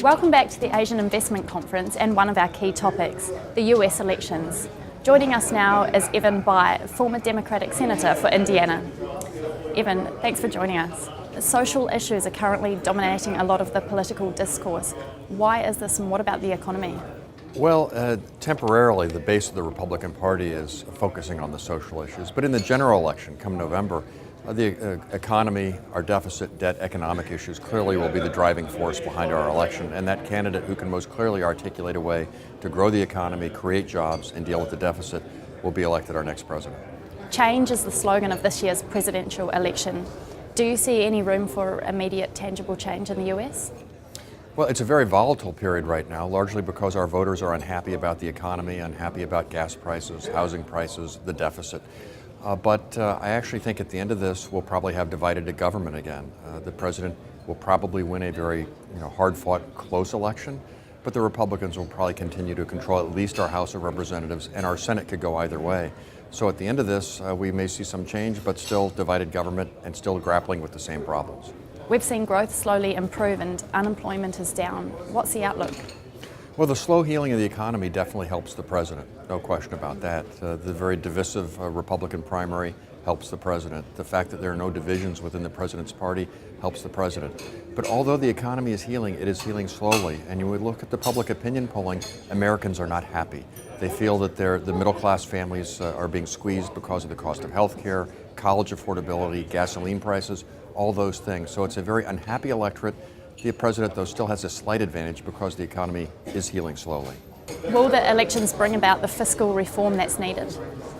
Welcome back to the Asian Investment Conference and one of our key topics, the US elections. Joining us now is Evan Bayh, former Democratic Senator for Indiana. Evan, thanks for joining us. Social issues are currently dominating a lot of the political discourse. Why is this, and what about the economy? Well, temporarily the base of the Republican Party is focusing on the social issues, but in the general election come November, the economy, our deficit, debt, economic issues clearly will be the driving force behind our election, and that candidate who can most clearly articulate a way to grow the economy, create jobs, and deal with the deficit will be elected our next president. Change is the slogan of this year's presidential election. Do you see any room for immediate, tangible change in the US? Well, it's a very volatile period right now, largely because our voters are unhappy about the economy, unhappy about gas prices, housing prices, the deficit. But I actually think at the end of this, we'll probably have divided government again. The president will probably win a very hard-fought, close election, but the Republicans will probably continue to control at least our House of Representatives, and our Senate could go either way. So at the end of this, we may see some change, but still divided government and still grappling with the same problems. We've seen growth slowly improve and unemployment is down. What's the outlook? Well, the slow healing of the economy definitely helps the president, no question about that. The very divisive Republican primary helps the president. The fact that there are no divisions within the president's party helps the president. But although the economy is healing, it is healing slowly. And you would look at the public opinion polling, Americans are not happy. They feel that the middle-class families are being squeezed because of the cost of health care, college affordability, gasoline prices, all those things. So it's a very unhappy electorate. The president, though, still has a slight advantage because the economy is healing slowly. Will the elections bring about the fiscal reform that's needed?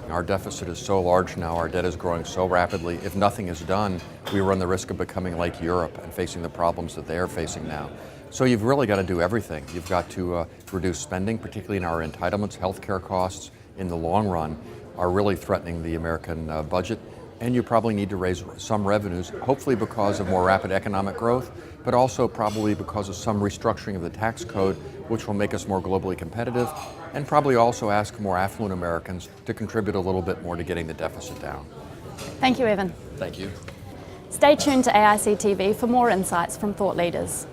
Our deficit is so large now, our debt is growing so rapidly. If nothing is done, we run the risk of becoming like Europe and facing the problems that they are facing now. So you've really got to do everything. You've got to reduce spending, particularly in our entitlements. Healthcare costs in the long run are really threatening the American budget. And you probably need to raise some revenues, hopefully because of more rapid economic growth, but also probably because of some restructuring of the tax code, which will make us more globally competitive, and probably also ask more affluent Americans to contribute a little bit more to getting the deficit down. Thank you, Evan. Thank you. Stay tuned to AIC TV for more insights from thought leaders.